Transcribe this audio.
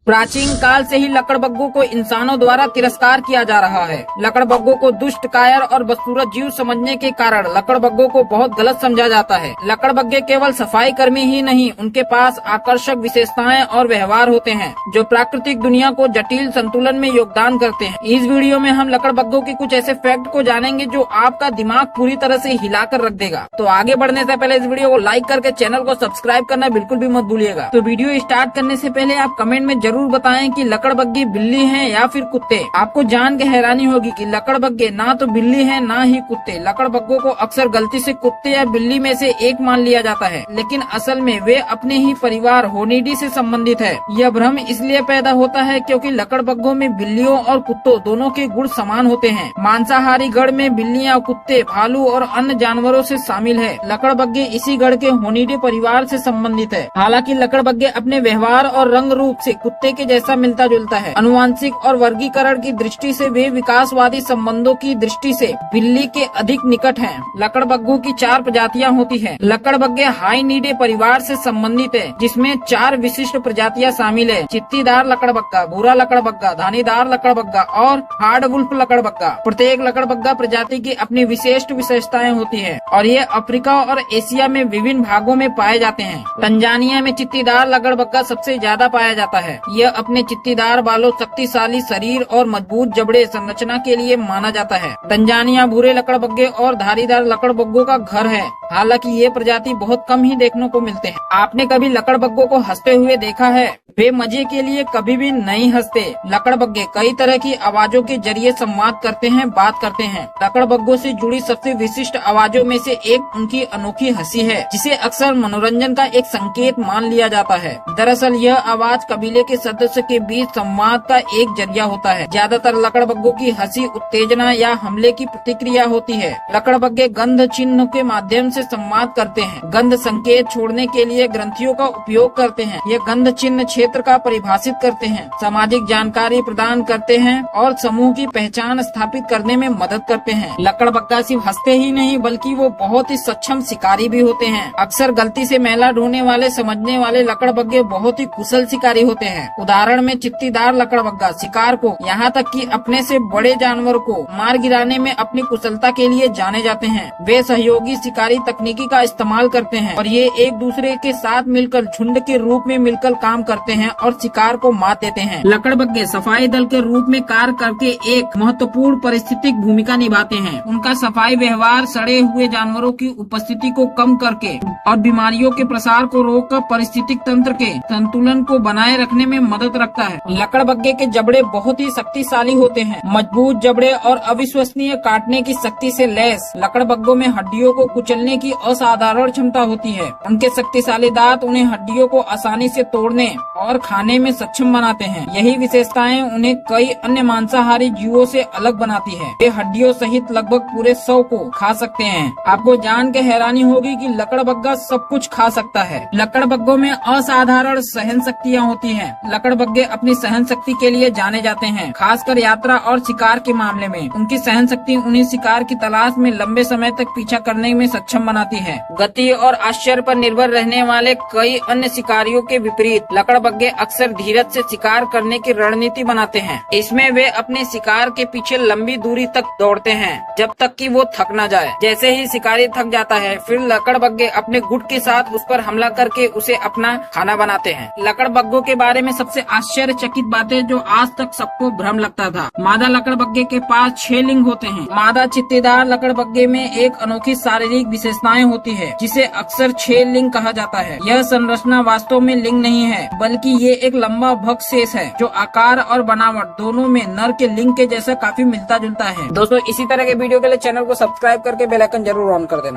प्राचीन काल से ही लकड़बग्गों को इंसानों द्वारा तिरस्कार किया जा रहा है। लकड़बग्गों को दुष्ट, कायर और बदसूरत जीव समझने के कारण लकड़बग्गों को बहुत गलत समझा जाता है। लकड़बग्गे केवल सफाई कर्मी ही नहीं, उनके पास आकर्षक विशेषताएं और व्यवहार होते हैं जो प्राकृतिक दुनिया को जटिल संतुलन में योगदान करते हैं। इस वीडियो में हम लकड़बग्गों के कुछ ऐसे फैक्ट को जानेंगे जो आपका दिमाग पूरी तरह से हिलाकर रख देगा। तो आगे बढ़ने से पहले इस वीडियो को लाइक करके चैनल को सब्सक्राइब करना बिल्कुल भी मत भूलिएगा। तो वीडियो स्टार्ट करने से पहले आप कमेंट में जरूर बताएं कि लकड़बग्गे बिल्ली हैं या फिर कुत्ते। आपको जान के हैरानी होगी कि लकड़बग्गे ना तो बिल्ली हैं ना ही कुत्ते। लकड़बग्गों को अक्सर गलती से कुत्ते या बिल्ली में से एक मान लिया जाता है, लेकिन असल में वे अपने ही परिवार होनिडी से संबंधित है। यह भ्रम इसलिए पैदा होता है क्योंकि लकड़बग्गों में बिल्लियों और कुत्तों दोनों के गुण समान होते हैं। मांसाहारी गण में बिल्लियां, कुत्ते, भालू और अन्य जानवरों से शामिल है। लकड़बग्गे इसी गण के होनिडे परिवार से संबंधित है। हालांकि लकड़बग्गे अपने व्यवहार और रंग रूप से कुत्ते के जैसा मिलता जुलता है। अनुवांशिक और वर्गीकरण की दृष्टि से वे विकासवादी संबंधों की दृष्टि से बिल्ली के अधिक निकट हैं। लकड़बग्गों की 4 प्रजातियां होती हैं। लकड़बग्गे हाइनिडे परिवार से संबंधित है, जिसमें 4 विशिष्ट प्रजातियां शामिल है। चित्तीदार लकड़बग्गा, भूरा लकड़बग्गा, धानीदार लकड़बग्गा और हार्डवुल्फ लकड़बग्गा। प्रत्येक लकड़बग्गा प्रजाति की अपनी विशिष्ट विशेषताएं होती है और ये अफ्रीका और एशिया में विभिन्न भागों में पाए जाते हैं। तंजानिया में चित्तीदार लकड़बग्गा सबसे ज्यादा पाया जाता है। यह अपने चित्तीदार बालों, शक्तिशाली शरीर और मजबूत जबड़े संरचना के लिए माना जाता है। तंजानिया भूरे लकड़बग्गे और धारीदार लकड़बग्गों का घर है। हालांकि ये प्रजाति बहुत कम ही देखने को मिलते हैं। आपने कभी लकड़बग्गों को हंसते हुए देखा है? वे मजे के लिए कभी भी नहीं हंसते। लकड़बग्गे कई तरह की आवाजों के जरिए संवाद करते हैं, बात करते हैं। लकड़बग्गों से जुड़ी सबसे विशिष्ट आवाजों में से एक उनकी अनोखी हंसी है, जिसे अक्सर मनोरंजन का एक संकेत मान लिया जाता है। दरअसल यह आवाज कबीले के सदस्य के बीच संवाद का एक जरिया होता है। ज्यादातर लकड़बग्गों की हंसी उत्तेजना या हमले की प्रतिक्रिया होती है। लकड़बग्गे गंध चिन्ह के माध्यम से संवाद करते हैं। गंध संकेत छोड़ने के लिए ग्रंथियों का उपयोग करते हैं। ये गंध चिन्ह क्षेत्र का परिभाषित करते हैं, सामाजिक जानकारी प्रदान करते हैं और समूह की पहचान स्थापित करने में मदद करते हैं। लकड़बग्गा सिर्फ हंसते ही नहीं बल्कि वो बहुत ही सक्षम शिकारी भी होते हैं। अक्सर गलती से मैला ढूंढने वाले समझने वाले लकड़बग्गे बहुत ही कुशल शिकारी होते हैं। उदाहरण में चित्तीदार लकड़बग्गा शिकार को, यहाँ तक कि अपने से बड़े जानवर को मार गिराने में अपनी कुशलता के लिए जाने जाते हैं। वे सहयोगी शिकारी तकनीकी का इस्तेमाल करते हैं और ये एक दूसरे के साथ मिलकर झुंड के रूप में मिलकर काम करते हैं और शिकार को मात देते हैं। लकड़बग्गे सफाई दल के रूप में कार्य करके एक महत्वपूर्ण पारिस्थितिक भूमिका निभाते हैं। उनका सफाई व्यवहार सड़े हुए जानवरों की उपस्थिति को कम करके और बीमारियों के प्रसार को रोककर पारिस्थितिक तंत्र के संतुलन को बनाए रखने में मदद रखता है। लकड़बग्गे के जबड़े बहुत ही शक्तिशाली होते हैं। मजबूत जबड़े और अविश्वसनीय काटने की शक्ति से लैस लकड़बग्गों में हड्डियों को कुचलने की असाधारण क्षमता होती है। उनके शक्तिशाली दांत उन्हें हड्डियों को आसानी से तोड़ने और खाने में सक्षम बनाते हैं। यही विशेषताएं उन्हें कई अन्य मांसाहारी जीवों से अलग बनाती है। वे हड्डियों सहित लगभग पूरे 100 को खा सकते हैं। आपको जान के हैरानी होगी कि लकड़बग्गा सब कुछ खा सकता है। लकड़बग्गों में असाधारण सहन शक्तियाँ होती है। लकड़बग्गे अपनी सहन शक्ति के लिए जाने जाते हैं, खासकर यात्रा और शिकार के मामले में। उनकी सहन शक्ति उन्हें शिकार की तलाश में लंबे समय तक पीछा करने में सक्षम बनाती है। गति और आश्चर्य पर निर्भर रहने वाले कई अन्य शिकारियों के विपरीत लकड़बग्गे अक्सर धीरज से शिकार करने की रणनीति बनाते हैं। इसमें वे अपने शिकार के पीछे लंबी दूरी तक दौड़ते हैं जब तक कि वो थक न जाए। जैसे ही शिकारी थक जाता है, फिर लकड़बग्गे अपने गुट के साथ उस पर हमला करके उसे अपना खाना बनाते हैं। लकड़बग्गों के बारे में सबसे आश्चर्यचकित बातें जो आज तक सबको भ्रम लगता था। मादा लकड़बग्गे के पास 6 लिंग होते हैं। मादा चित्तीदार लकड़बग्गे में एक अनोखी शारीरिक विशेषताएं होती है, जिसे अक्सर 6 लिंग कहा जाता है। यह संरचना वास्तव में लिंग नहीं है, बल्कि ये एक लंबा भक्षशेष है जो आकार और बनावट दोनों में नर के लिंग के जैसा काफी मिलता जुलता है। दोस्तों, इसी तरह के वीडियो के लिए चैनल को सब्सक्राइब करके बेल आइकन जरूर ऑन कर देना।